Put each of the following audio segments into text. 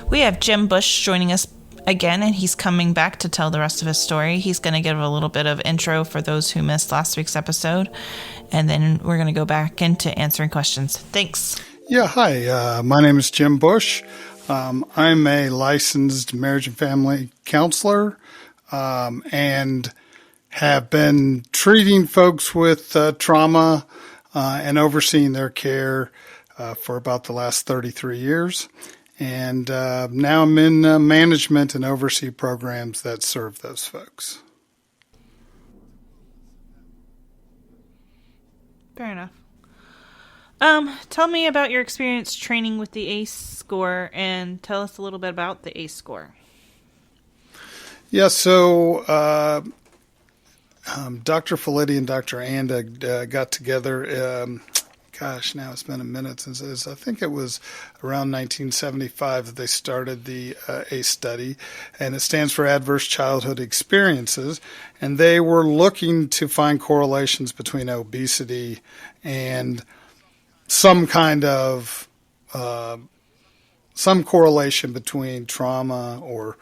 We have Jim Bush joining us again, and he's coming back to tell the rest of his story. He's going to give a little bit of intro for those who missed last week's episode, and then we're going to go back into answering questions. Thanks. Yeah, hi. My name is Jim Bush. I'm a licensed marriage and family counselor and have been treating folks with trauma and overseeing their care for about the last 33 years. And now I'm in management and oversee programs that serve those folks. Fair enough. Tell me about your experience training with the ACE score, and tell us a little bit about the ACE score. Yeah, so Dr. Felitti and Dr. Anda got together. Now it's been a minute since I think it was around 1975 that they started the ACE study, and it stands for Adverse Childhood Experiences, and they were looking to find correlations between obesity and some kind of some correlation between trauma or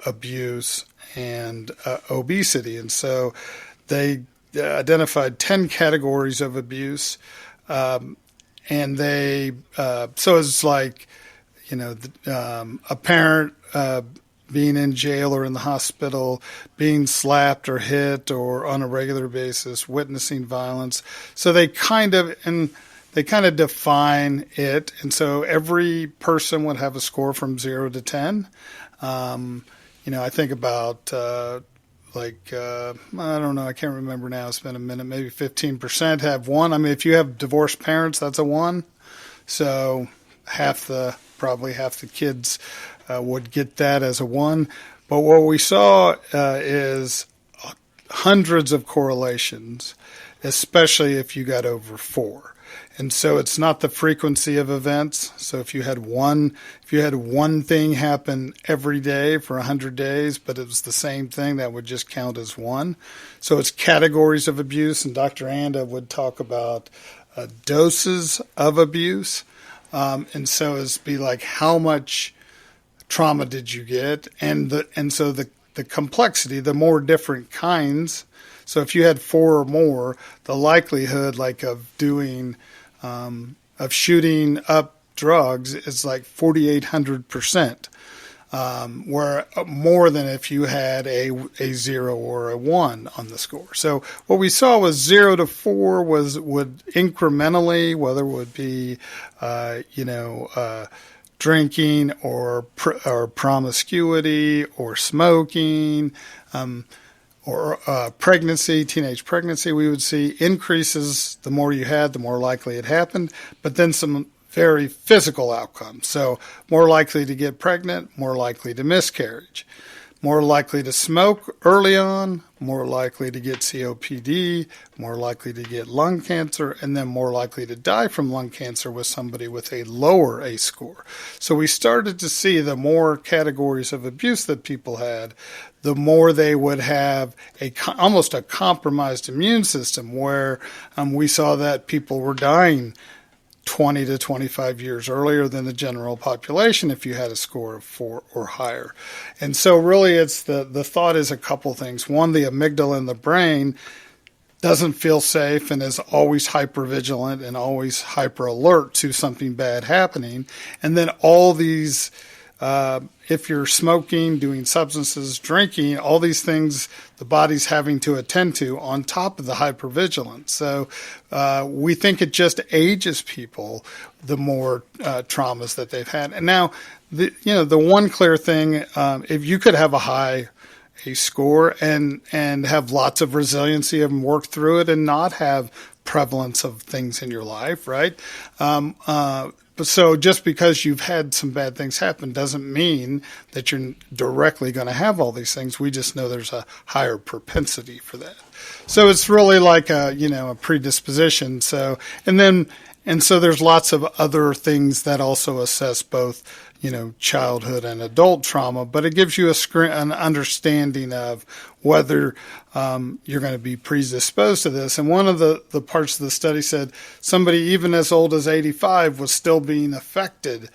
abuse and obesity. And so they identified 10 categories of abuse. And they, so it's like, a parent being in jail or in the hospital, being slapped or hit or on a regular basis, witnessing violence. So they kind of define it. And so every person would have a score from 0 to 10. I think about, I don't know, I can't remember now. It's been a minute. Maybe 15% have 1. I mean, if you have divorced parents, that's a 1. So probably half the kids would get that as a 1. But what we saw is hundreds of correlations, especially if you got over 4. And so it's not the frequency of events. So if you had one thing happen every day for 100 days, but it was the same thing, that would just count as 1. So it's categories of abuse, and Dr. Anda would talk about doses of abuse. And so it's be like, how much trauma did you get? And so the complexity, the more different kinds. So if you had 4 or more, the likelihood of shooting up drugs is like 4,800%, where more than if you had a 0 or a 1 on the score. So what we saw was 0 to 4 would incrementally, whether it would be, drinking or promiscuity or smoking, or pregnancy, teenage pregnancy, we would see increases. The more you had, the more likely it happened, but then some very physical outcomes. So more likely to get pregnant, more likely to miscarriage, more likely to smoke early on, more likely to get COPD, more likely to get lung cancer, and then more likely to die from lung cancer with somebody with a lower ACE score. So we started to see the more categories of abuse that people had, the more they would have almost a compromised immune system, where we saw that people were dying 20 to 25 years earlier than the general population if you had a score of 4 or higher. And so really it's the thought is a couple things. One, the amygdala in the brain doesn't feel safe and is always hypervigilant and always hyper alert to something bad happening. And then all these, if you're smoking, doing substances, drinking, all these things the body's having to attend to on top of the hypervigilance. So we think it just ages people the more traumas that they've had. And now, the one clear thing, if you could have a high ACE score and have lots of resiliency and work through it and not have prevalence of things in your life, right? So just because you've had some bad things happen doesn't mean that you're directly going to have all these things. We just know there's a higher propensity for that. So it's really like a predisposition. So there's lots of other things that also assess both, childhood and adult trauma, but it gives you an understanding of whether you're going to be predisposed to this. And one of the parts of the study said somebody even as old as 85 was still being affected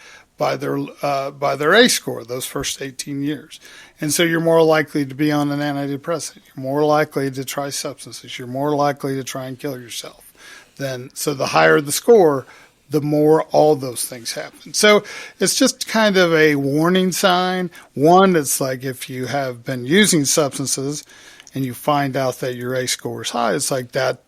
by their ACE score those first 18 years. And so you're more likely to be on an antidepressant. You're more likely to try substances. You're more likely to try and kill yourself. So the higher the score, the more all those things happen. So it's just kind of a warning sign. One, it's like if you have been using substances and you find out that your ACE score is high, it's like that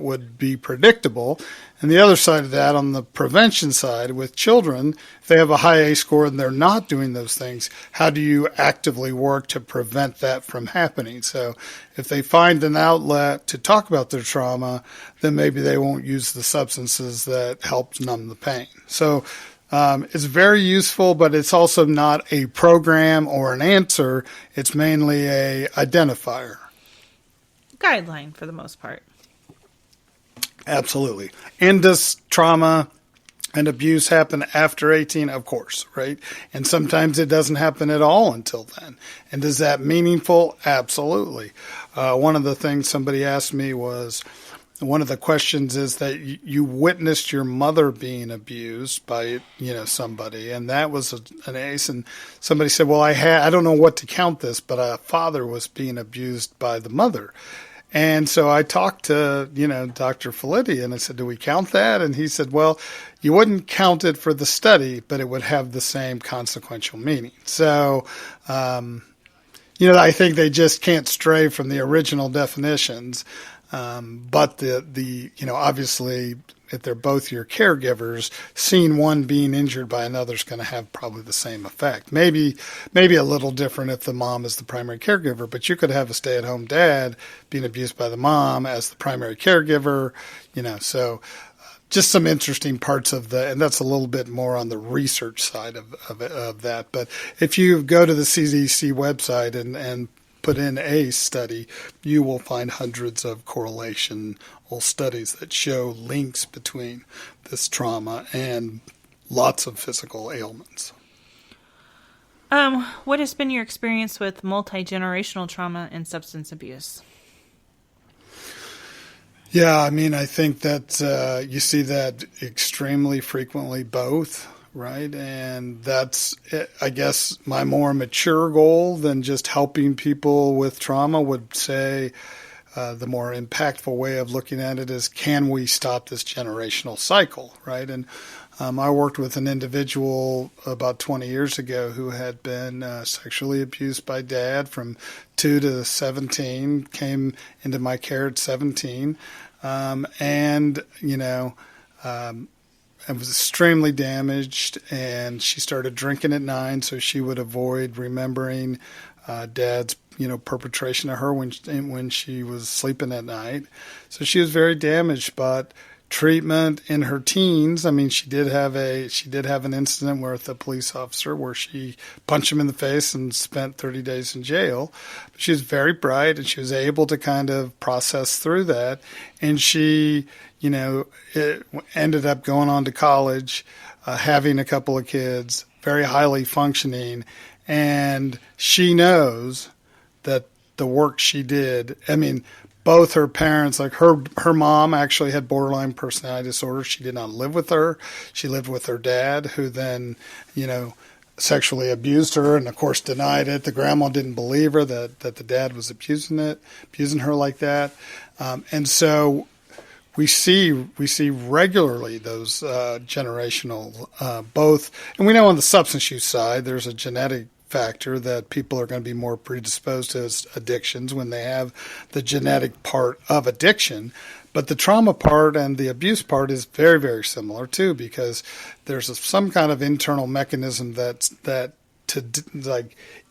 would be predictable. And the other side of that, on the prevention side, with children, if they have a high ACE score and they're not doing those things, how do you actively work to prevent that from happening? So if they find an outlet to talk about their trauma, then maybe they won't use the substances that help numb the pain. So it's very useful, but it's also not a program or an answer. It's mainly a identifier. Guideline for the most part. Absolutely. And does trauma and abuse happen after 18? Of course, right? And sometimes it doesn't happen at all until then. And is that meaningful? Absolutely. One of the things somebody asked me was, one of the questions is that you witnessed your mother being abused by, somebody, and that was an ACE. And somebody said, well, I don't know what to count this, but a father was being abused by the mother. And so I talked to, Dr. Felitti, and I said, do we count that? And he said, well, you wouldn't count it for the study, but it would have the same consequential meaning. So, I think they just can't stray from the original definitions. But obviously, if they're both your caregivers, seeing one being injured by another is going to have probably the same effect. Maybe a little different if the mom is the primary caregiver, but you could have a stay-at-home dad being abused by the mom as the primary caregiver, so just some interesting parts of and that's a little bit more on the research side of that. But if you go to the CDC website and put in a study, you will find hundreds of correlational studies that show links between this trauma and lots of physical ailments. What has been your experience with multi-generational trauma and substance abuse? Yeah, I think that you see that extremely frequently, both. Right. And that's, I guess, my more mature goal than just helping people with trauma would say the more impactful way of looking at it is, can we stop this generational cycle? Right. And I worked with an individual about 20 years ago who had been sexually abused by dad from 2 to 17, came into my care at 17. And was extremely damaged, and she started drinking at 9, so she would avoid remembering dad's, perpetration of her when she was sleeping at night. So she was very damaged, but treatment in her teens, she did have an incident with a police officer where she punched him in the face and spent 30 days in jail. She was very bright, and she was able to kind of process through that, and she it ended up going on to college, having a couple of kids, very highly functioning, and she knows that the work she did, both her parents, like her mom actually had borderline personality disorder. She did not live with her. She lived with her dad, who then, sexually abused her and, of course, denied it. The grandma didn't believe her that the dad was abusing her like that. And so we see regularly those generational both, and we know on the substance use side there's a genetic factor that people are going to be more predisposed to addictions when they have the genetic part of addiction. But the trauma part and the abuse part is very, very similar too, because there's some kind of internal mechanism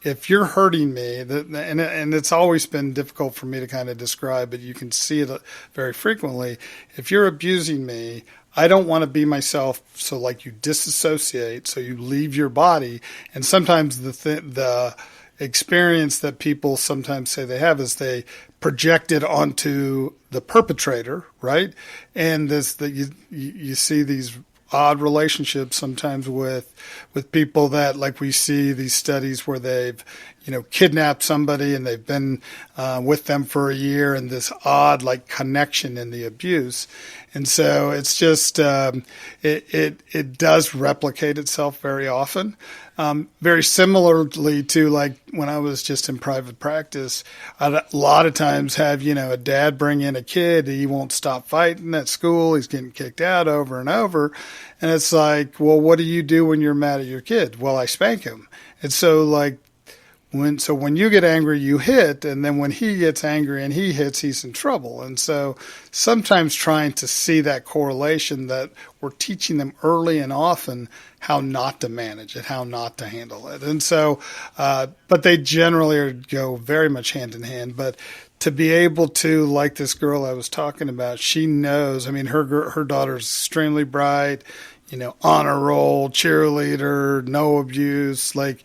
if you're hurting me, and it's always been difficult for me to kind of describe, but you can see it very frequently. If you're abusing me, I don't want to be myself, so you disassociate, so you leave your body. And sometimes the experience that people sometimes say they have is they project it onto the perpetrator, right? And you see these odd relationships sometimes with people that, like we see these studies where they've, kidnapped somebody and they've been with them for a year, and this odd like connection in the abuse. And so it's just it does replicate itself very often. Very similarly to like when I was just in private practice, I'd a lot of times have, a dad bring in a kid. He won't stop fighting at school. He's getting kicked out over and over. And it's like, well, what do you do when you're mad at your kid? Well, I spank him. And so like, when you get angry, you hit, and then when he gets angry and he hits, he's in trouble. And so sometimes trying to see that correlation, that we're teaching them early and often how not to manage it, how not to handle it. And so, but they generally go very much hand in hand. But to be able to, like this girl I was talking about, she knows, I mean, her daughter's extremely bright, honor roll, cheerleader, no abuse, like.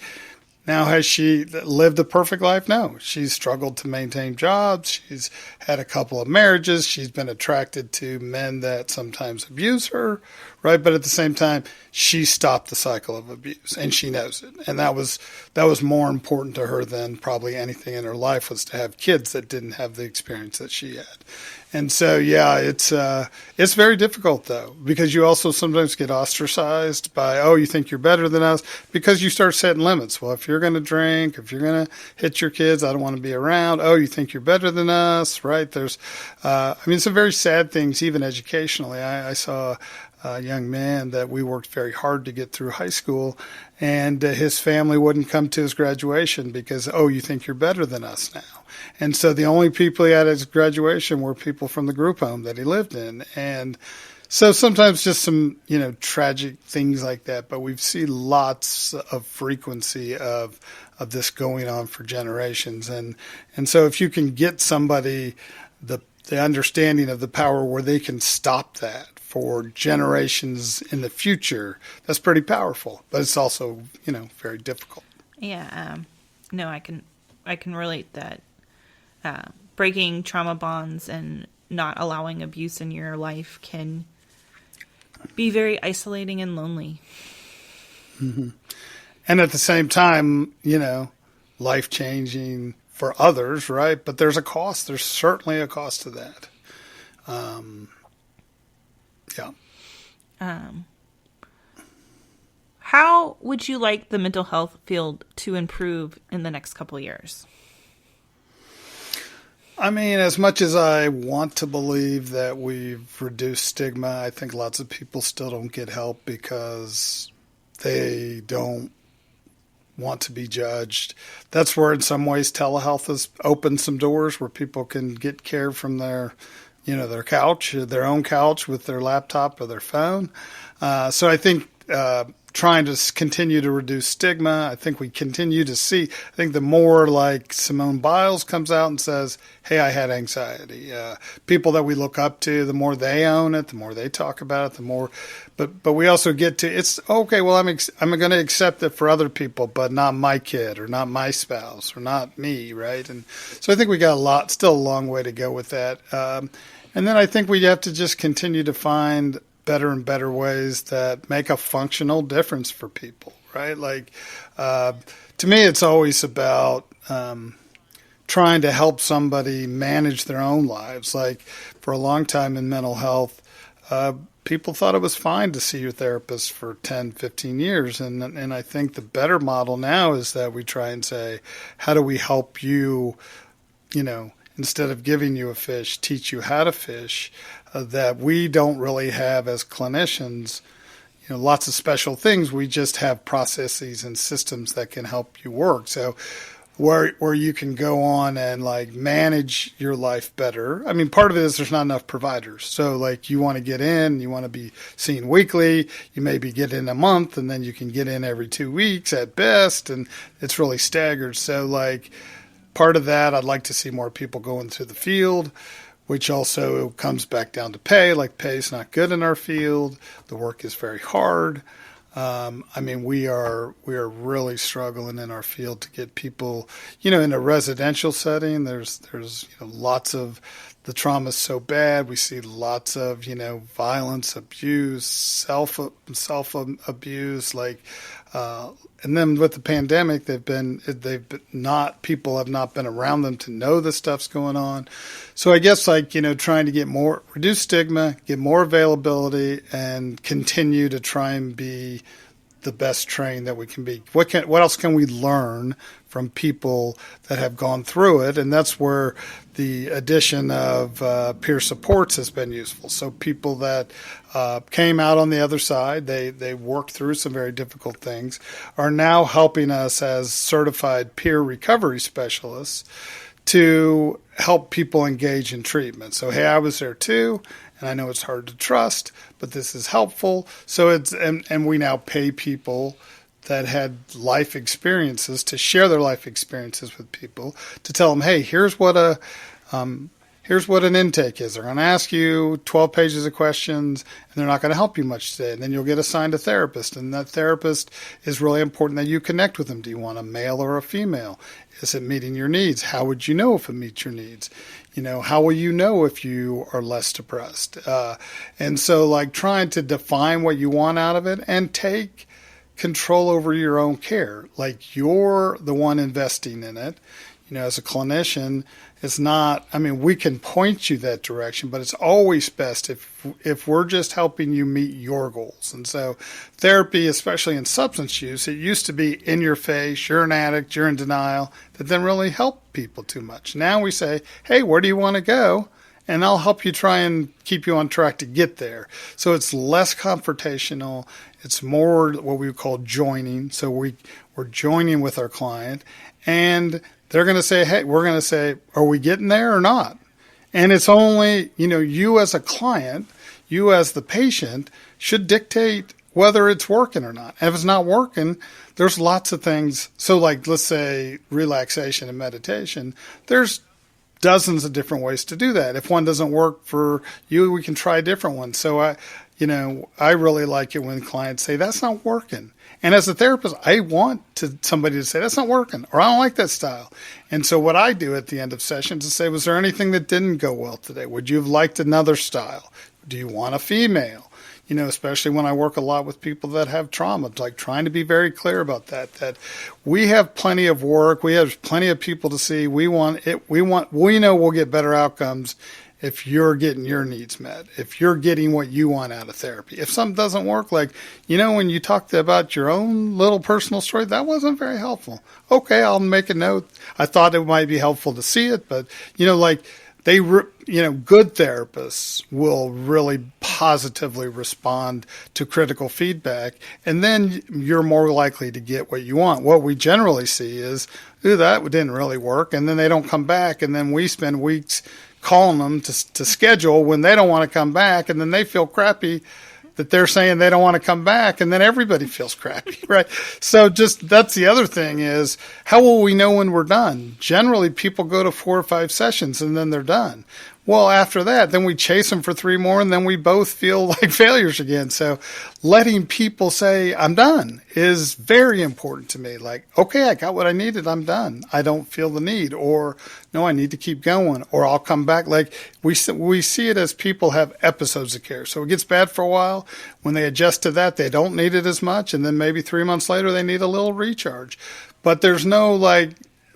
Now, has she lived a perfect life? No. She's struggled to maintain jobs. She's had a couple of marriages. She's been attracted to men that sometimes abuse her, right? But at the same time, she stopped the cycle of abuse, and she knows it. And that was more important to her than probably anything in her life, was to have kids that didn't have the experience that she had. And so, yeah, it's very difficult, though, because you also sometimes get ostracized by, oh, you think you're better than us, because you start setting limits. Well, if you're going to drink, if you're going to hit your kids, I don't want to be around. Oh, you think you're better than us, right? There's, some very sad things, even educationally. I saw a young man that we worked very hard to get through high school, and his family wouldn't come to his graduation because, oh, you think you're better than us now. And so the only people he had at his graduation were people from the group home that he lived in. And so sometimes just some, tragic things like that. But we've seen lots of frequency of this going on for generations. And so if you can get somebody the understanding of the power where they can stop that for generations in the future, that's pretty powerful. But it's also, very difficult. Yeah. No, I can relate that. Breaking trauma bonds and not allowing abuse in your life can be very isolating and lonely. Mm-hmm. And at the same time, life-changing for others, right? But there's a cost. There's certainly a cost to that. Yeah. How would you like the mental health field to improve in the next couple of years? I mean, as much as I want to believe that we've reduced stigma, I think lots of people still don't get help because they don't want to be judged. That's where, in some ways, telehealth has opened some doors where people can get care from their couch, their own couch with their laptop or their phone. So I think trying to continue to reduce stigma. I think we continue to see, I think the more like Simone Biles comes out and says, hey, I had anxiety. People that we look up to, the more they own it, the more they talk about it, the more, but we also get to, it's okay, well, I'm going to accept it for other people, but not my kid or not my spouse or not me, right? And so I think we got still a long way to go with that. And then I think we have to just continue to find better and better ways that make a functional difference for people, right? Like, to me, it's always about trying to help somebody manage their own lives. Like, for a long time in mental health, people thought it was fine to see your therapist for 10, 15 years. And I think the better model now is that we try and say, how do we help you, instead of giving you a fish, teach you how to fish, that we don't really have as clinicians, lots of special things. We just have processes and systems that can help you work. So where you can go on and like manage your life better. I mean, part of it is there's not enough providers. So like you want to get in, you want to be seen weekly, you maybe get in a month and then you can get in every 2 weeks at best. And it's really staggered. So like part of that, I'd like to see more people going through the field, which also comes back down to pay. Like, pay is not good in our field. The work is very hard. We are really struggling in our field to get people, in a residential setting. There's lots of, the trauma's so bad. We see lots of, violence, abuse, self abuse. Like, And then with the pandemic, people have not been around them to know the stuff's going on. So I guess trying to reduce stigma, get more availability, and continue to try and be the best trained that we can be. What else can we learn from people that have gone through it? And that's where the addition of peer supports has been useful. So people that came out on the other side, they worked through some very difficult things, are now helping us as certified peer recovery specialists to help people engage in treatment. So, hey, I was there too, and I know it's hard to trust, but this is helpful. So and we now pay people that had life experiences to share their life experiences with people, to tell them, hey, here's what an intake is. They're going to ask you 12 pages of questions, and they're not going to help you much today. And then you'll get assigned a therapist, and that therapist is really important that you connect with them. Do you want a male or a female? Is it meeting your needs? How would you know if it meets your needs? How will you know if you are less depressed? And so trying to define what you want out of it and take control over your own care. You're the one investing in it. As a clinician, it's not, we can point you that direction, but it's always best if we're just helping you meet your goals. And so therapy, especially in substance use, it used to be in your face, you're an addict, you're in denial. That didn't really help people too much. Now we say, hey, where do you want to go? And I'll help you try and keep you on track to get there. So it's less confrontational. It's more what we would call joining. So we're joining with our client, and they're going to say, hey, we're going to say, are we getting there or not? And it's only, you as a client, you as the patient should dictate whether it's working or not. And if it's not working, there's lots of things. So let's say relaxation and meditation, there's dozens of different ways to do that. If one doesn't work for you, we can try a different one. So I really like it when clients say, that's not working. And as a therapist, I want somebody to say, that's not working, or I don't like that style. And so what I do at the end of sessions is say, was there anything that didn't go well today? Would you have liked another style? Do you want a female? Especially when I work a lot with people that have trauma, trying to be very clear about that we have plenty of work. We have plenty of people to see. We know we'll get better outcomes if you're getting your needs met, if you're getting what you want out of therapy. If something doesn't work, when you talked about your own little personal story, that wasn't very helpful. Okay, I'll make a note. I thought it might be helpful to see it, but, good therapists will really positively respond to critical feedback, and then you're more likely to get what you want. What we generally see is, ooh, that didn't really work, and then they don't come back, and then we spend weeks calling them to schedule when they don't want to come back, and then they feel crappy that they're saying they don't want to come back, and then everybody feels crappy, right? So that's the other thing is, how will we know when we're done? Generally, people go to 4 or 5 sessions, and then they're done. Well, after that, then we chase them for 3 more, and then we both feel like failures again. So letting people say, I'm done, is very important to me. Okay, I got what I needed. I'm done. I don't feel the need. Or, no, I need to keep going. Or I'll come back. We see it as people have episodes of care. So it gets bad for a while. When they adjust to that, they don't need it as much. And then maybe 3 months later, they need a little recharge. But there's no,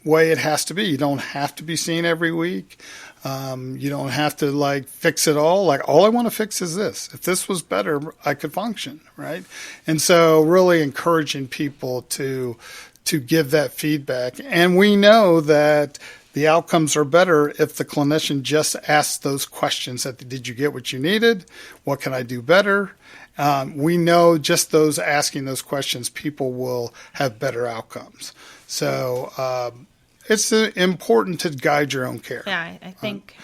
way it has to be. You don't have to be seen every week. You don't have to fix it all. All I want to fix is this. If this was better, I could function, right? And so really encouraging people to give that feedback. And we know that the outcomes are better if the clinician just asks those questions did you get what you needed? What can I do better? We know just asking those questions, people will have better outcomes. So, it's important to guide your own care. Yeah, I think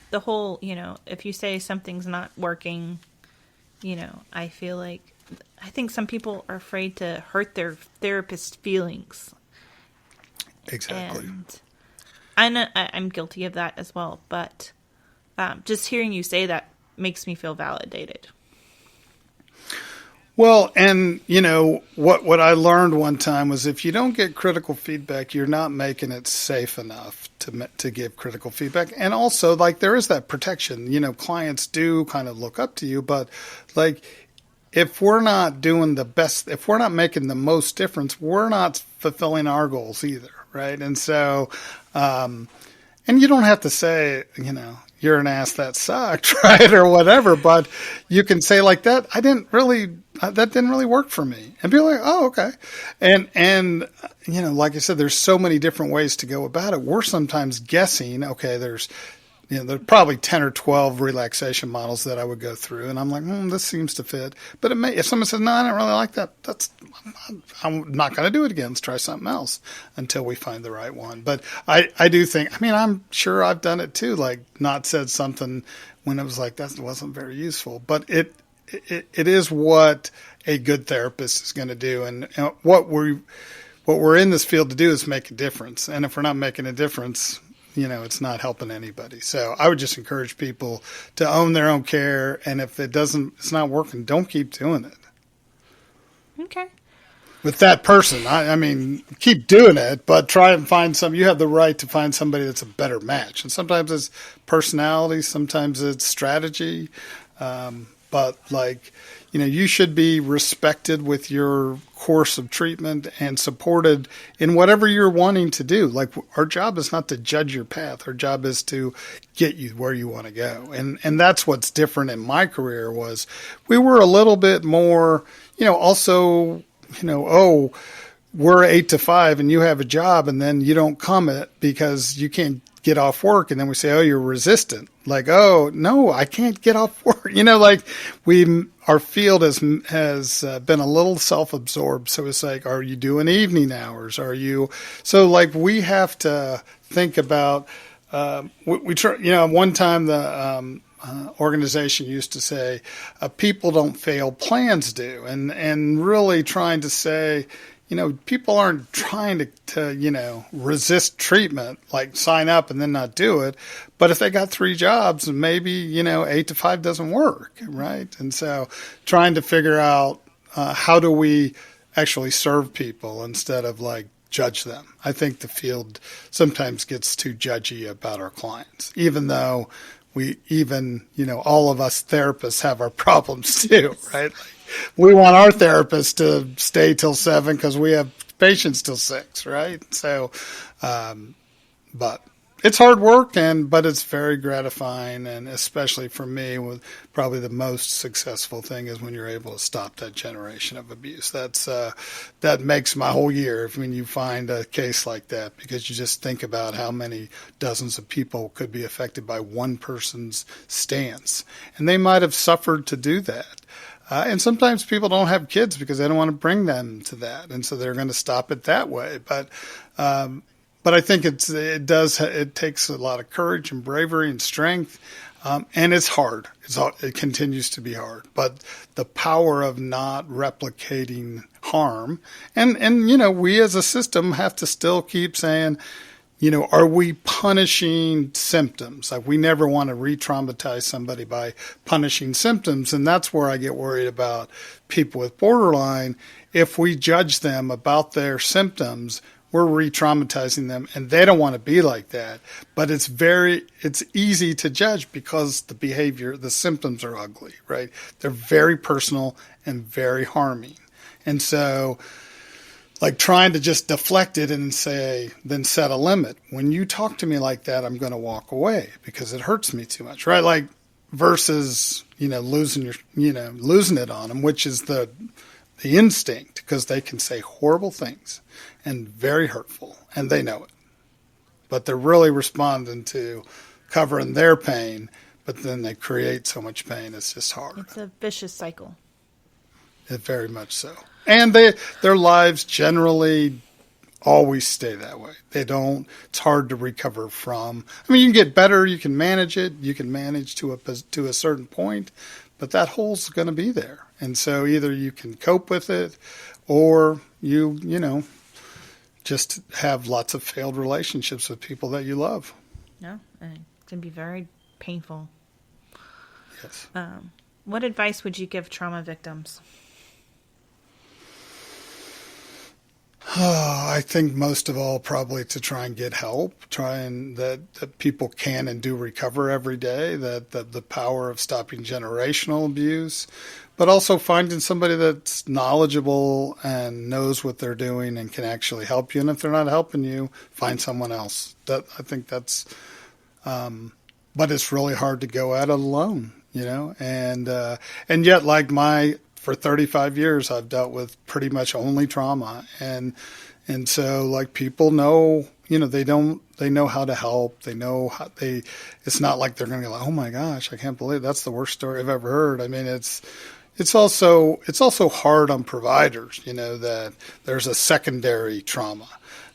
the whole, if you say something's not working, I think some people are afraid to hurt their therapist's feelings. Exactly. And I'm guilty of that as well. But just hearing you say that makes me feel validated. Well, and, what I learned one time was if you don't get critical feedback, you're not making it safe enough to give critical feedback. And also, there is that protection. Clients do kind of look up to you, but, if we're not doing the best, if we're not making the most difference, we're not fulfilling our goals either, right? And so, and you don't have to say, you're an ass, that sucked, right? Or whatever, but you can say like that, that didn't really work for me. And be like, oh, okay. And, like I said, there's so many different ways to go about it. We're sometimes guessing, okay, there's probably 10 or 12 relaxation models that I would go through. And I'm like, this seems to fit. But if someone says, no, I don't really like that, I'm not going to do it again. Let's try something else until we find the right one. But I do think, I'm sure I've done it too, like not said something when it was like, that wasn't very useful. But it is what a good therapist is going to do. And what we're in this field to do is make a difference. And if we're not making a difference, it's not helping anybody. So I would just encourage people to own their own care. And if it's not working, don't keep doing it. Okay. With that person, keep doing it, but try and find you have the right to find somebody that's a better match. And sometimes it's personality, sometimes it's strategy. But you should be respected with your course of treatment and supported in whatever you're wanting to do. Like, our job is not to judge your path. Our job is to get you where you want to go. And that's what's different in my career was we were a little bit more, also, we're 8 to 5 and you have a job and then you don't come it because you can't get off work. And then we say, oh, you're resistant. Like, oh, no, I can't get off work. Our field has been a little self-absorbed. So it's like, are you doing evening hours? We have to think about, we try, one time the, organization used to say, people don't fail, plans do. And really trying to say, people aren't trying to resist treatment, like sign up and then not do it. But if they got 3 jobs, maybe, 8 to 5 doesn't work, right? And so trying to figure out how do we actually serve people instead of judge them. I think the field sometimes gets too judgy about our clients, even though all of us therapists have our problems too, right? We want our therapist to stay till 7 because we have patients till 6, right? So, but it's hard work, but it's very gratifying, and especially for me, probably the most successful thing is when you're able to stop that generation of abuse. That makes my whole year when you find a case like that, because you just think about how many dozens of people could be affected by one person's stance, and they might have suffered to do that. And sometimes people don't have kids because they don't want to bring them to that, and so they're going to stop it that way. But I think it takes a lot of courage and bravery and strength, and it's hard. It continues to be hard. But the power of not replicating harm, and we as a system have to still keep saying, are we punishing symptoms? Like, we never want to re-traumatize somebody by punishing symptoms. And that's where I get worried about people with borderline. If we judge them about their symptoms, we're re-traumatizing them, and they don't want to be like that. But it's easy to judge because the symptoms are ugly, right? They're very personal and very harming. And so, trying to just deflect it and then set a limit. When you talk to me like that, I'm going to walk away because it hurts me too much, right? Versus, losing it on them, which is the instinct, because they can say horrible things and very hurtful, and they know it. But they're really responding to covering their pain, but then they create so much pain, it's just hard. It's a vicious cycle. Very much so. And their lives generally always stay that way. It's hard to recover from. You can get better, you can manage it, you can manage to a certain point, but that hole's going to be there. And so either you can cope with it, or you just have lots of failed relationships with people that you love. Yeah, and it can be very painful. Yes. What advice would you give trauma victims? I think most of all, probably to try and get help, that people can and do recover every day, that the power of stopping generational abuse, but also finding somebody that's knowledgeable and knows what they're doing and can actually help you. And if they're not helping you, find someone else. I think that's, but it's really hard to go at it alone, and yet for 35 years, I've dealt with pretty much only trauma. And so like people know, they know how to help. They know it's not like they're going to go, oh my gosh, I can't believe that's the worst story I've ever heard. I mean, it's also hard on providers, that there's a secondary trauma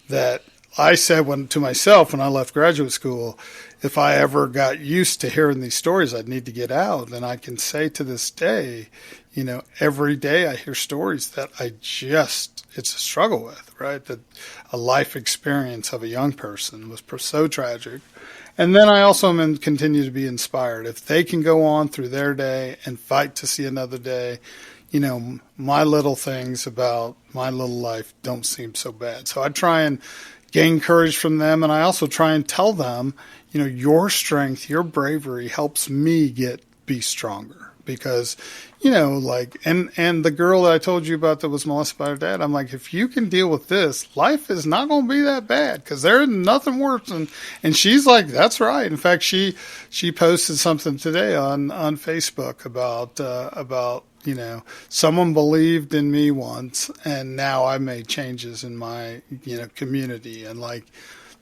that I said to myself when I left graduate school, if I ever got used to hearing these stories, I'd need to get out. And I can say to this day, every day I hear stories that it's a struggle with, right? That a life experience of a young person was so tragic. And then I also continue to be inspired. If they can go on through their day and fight to see another day, my little things about my little life don't seem so bad. So I try and gain courage from them. And I also try and tell them, your strength, your bravery helps me be stronger. Because, and the girl that I told you about that was molested by her dad, I'm like, if you can deal with this, life is not going to be that bad because there's nothing worse. And she's like, that's right. In fact, she posted something today on Facebook about, someone believed in me once and now I made changes in my, community. And like,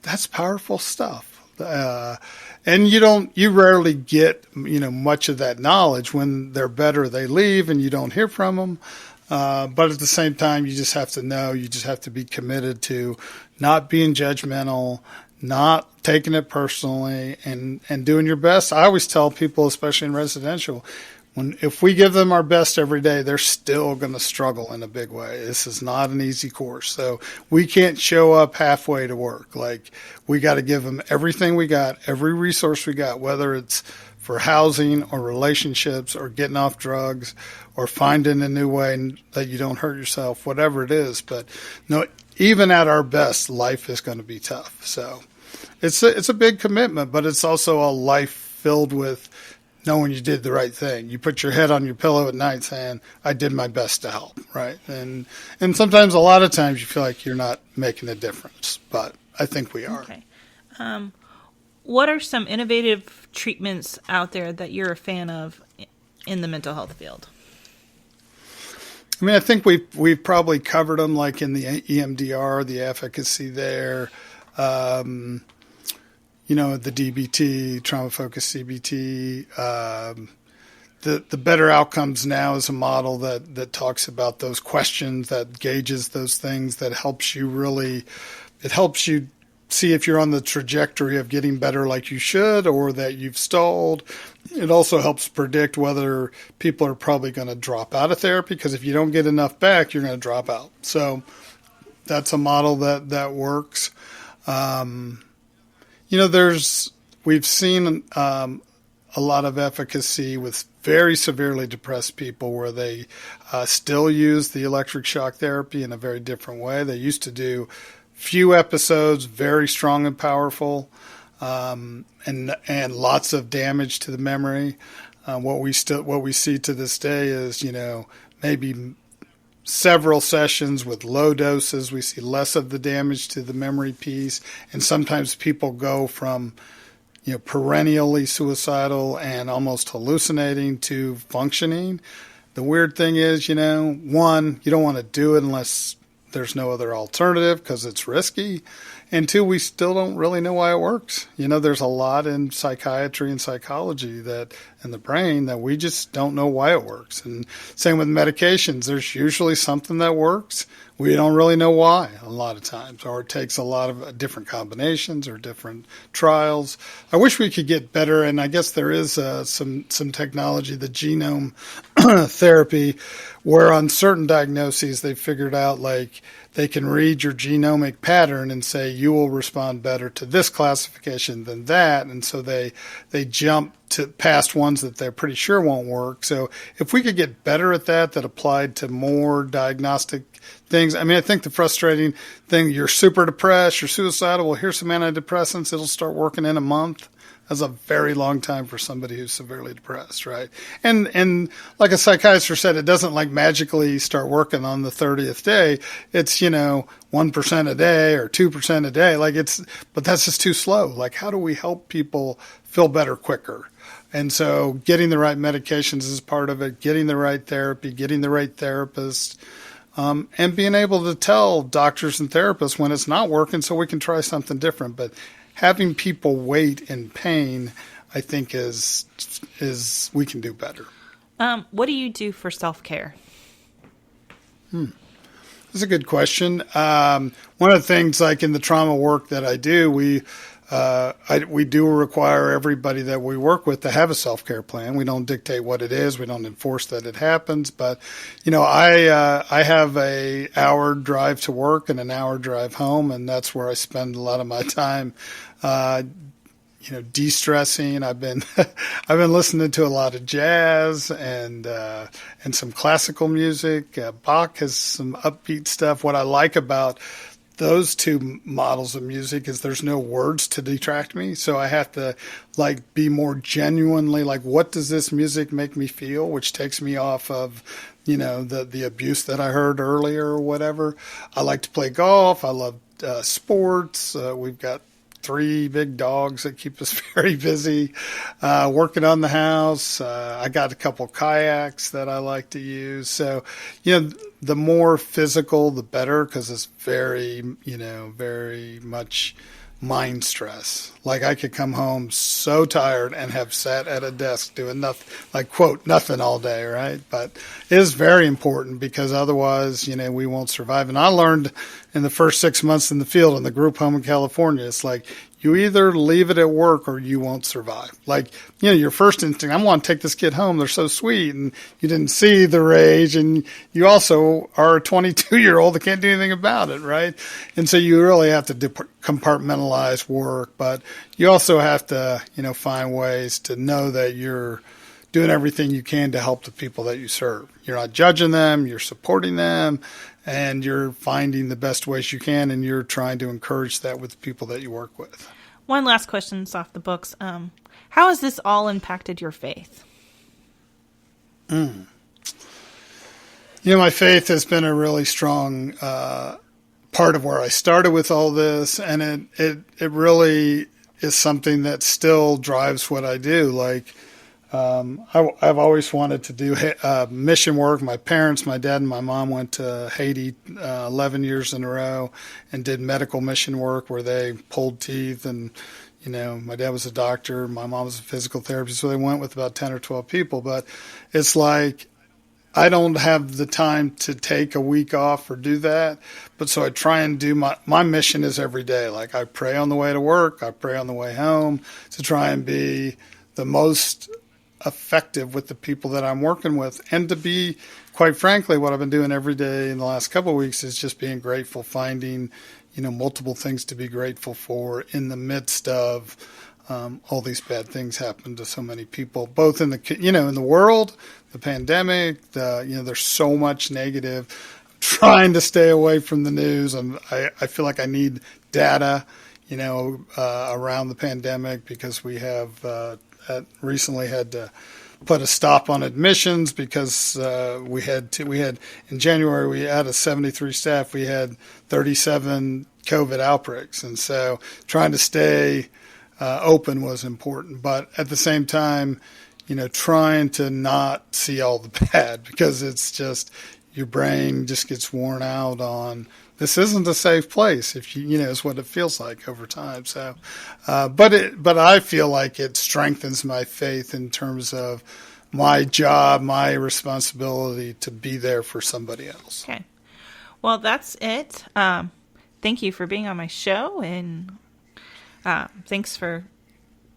that's powerful stuff. And you rarely get, much of that knowledge. When they're better, they leave and you don't hear from them. But at the same time, you just have to know, you just have to be committed to not being judgmental, not taking it personally and doing your best. I always tell people, especially in residential, if we give them our best every day, they're still going to struggle in a big way. This is not an easy course. So we can't show up halfway to work. Like we got to give them everything we got, every resource we got, whether it's for housing or relationships or getting off drugs or finding a new way that you don't hurt yourself, whatever it is. But no, even at our best, life is going to be tough. So it's a big commitment, but it's also a life filled with knowing you did the right thing. You put your head on your pillow at night saying, I did my best to help, right? And sometimes, a lot of times, you feel like you're not making a difference, but I think we are. Okay. What are some innovative treatments out there that you're a fan of in the mental health field? I mean, I think we've probably covered them, like in the EMDR, the efficacy there, the DBT, trauma-focused CBT. The better outcomes now is a model that talks about those questions, that gauges those things, that helps you see if you're on the trajectory of getting better like you should or that you've stalled. It also helps predict whether people are probably going to drop out of therapy, because if you don't get enough back, you're going to drop out. So that's a model that works. We've seen a lot of efficacy with very severely depressed people where they still use the electric shock therapy in a very different way. They used to do few episodes, very strong and powerful, and lots of damage to the memory. What we see to this day is, maybe several sessions with low doses. We see less of the damage to the memory piece, and sometimes people go from perennially suicidal and almost hallucinating to functioning. The weird thing is, one, you don't want to do it unless there's no other alternative because it's risky. And two, we still don't really know why it works. There's a lot in psychiatry and psychology and the brain that we just don't know why it works. And same with medications. There's usually something that works. We don't really know why a lot of times, or it takes a lot of different combinations or different trials. I wish we could get better, and I guess there is some technology, the genome therapy, where on certain diagnoses they figured out they can read your genomic pattern and say you will respond better to this classification than that, and so they jump to past ones that they're pretty sure won't work. So if we could get better at that applied to more diagnostic things. I mean, I think the frustrating thing, you're super depressed, you're suicidal, well, here's some antidepressants, it'll start working in a month. That's a very long time for somebody who's severely depressed, right? And like a psychiatrist said, it doesn't like magically start working on the 30th day. It's, 1% a day or 2% a day. But that's just too slow. Like, how do we help people feel better quicker? And so getting the right medications is part of it, getting the right therapy, getting the right therapist, and being able to tell doctors and therapists when it's not working so we can try something different. But having people wait in pain, I think is we can do better. What do you do for self-care? That's a good question. One of the things, like in the trauma work that I do, we do require everybody that we work with to have a self-care plan. We don't dictate what it is. We don't enforce that it happens. But, I have a hour drive to work and an hour drive home, and that's where I spend a lot of my time, de-stressing. I've been listening to a lot of jazz and some classical music. Bach has some upbeat stuff. What I like about those two models of music is there's no words to detract me. So I have to be more genuinely what does this music make me feel, which takes me off of, the abuse that I heard earlier or whatever. I like to play golf. I love sports. We've got 3 big dogs that keep us very busy, working on the house. I got a couple kayaks that I like to use. So, the more physical, the better, because it's very much mind stress. Like I could come home so tired and have sat at a desk doing nothing, quote, nothing all day, right? But it is very important because otherwise, we won't survive. And I learned in the first 6 months in the field in the group home in California, it's you either leave it at work or you won't survive. Your first instinct, I want to take this kid home. They're so sweet. And you didn't see the rage. And you also are a 22-year-old that can't do anything about it, right? And so you really have to compartmentalize work. But you also have to, find ways to know that you're doing everything you can to help the people that you serve. You're not judging them. You're supporting them. And you're finding the best ways you can, and you're trying to encourage that with the people that you work with. One last question is off the books. How has this all impacted your faith? My faith has been a really strong part of where I started with all this, and it really is something that still drives what I do. I've always wanted to do mission work. My parents, my dad and my mom went to Haiti 11 years in a row and did medical mission work where they pulled teeth. And, my dad was a doctor. My mom was a physical therapist. So they went with about 10 or 12 people. But it's I don't have the time to take a week off or do that. But so I try and do my mission is every day. I pray on the way to work. I pray on the way home to try and be the most effective with the people that I'm working with, and to be, quite frankly, what I've been doing every day in the last couple of weeks is just being grateful, finding, multiple things to be grateful for in the midst of all these bad things happen to so many people, both in the, in the world, the pandemic, there's so much negative. I'm trying to stay away from the news. I feel like I need data, around the pandemic because we have, recently had to put a stop on admissions because we had in January we had a 73 staff, we had 37 COVID outbreaks, and so trying to stay open was important, but at the same time, trying to not see all the bad, because it's just your brain just gets worn out on this isn't a safe place, if is what it feels like over time. So, but I feel like it strengthens my faith in terms of my job, my responsibility to be there for somebody else. Okay. Well, that's it. Thank you for being on my show, and thanks for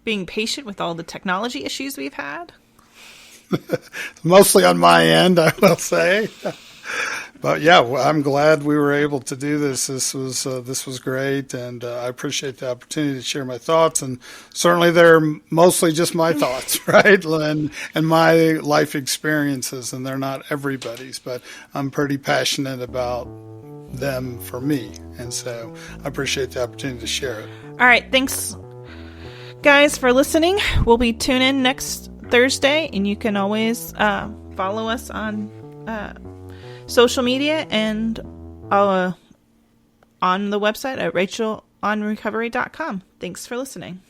being patient with all the technology issues we've had. Mostly on my end, I will say. But yeah, I'm glad we were able to do this. This was great, and I appreciate the opportunity to share my thoughts. And certainly, they're mostly just my thoughts, right? And my life experiences, and they're not everybody's. But I'm pretty passionate about them for me, and so I appreciate the opportunity to share it. All right, thanks, guys, for listening. We'll be tuning in next Thursday, and you can always follow us on social media and on the website at rachelonrecovery.com. Thanks for listening.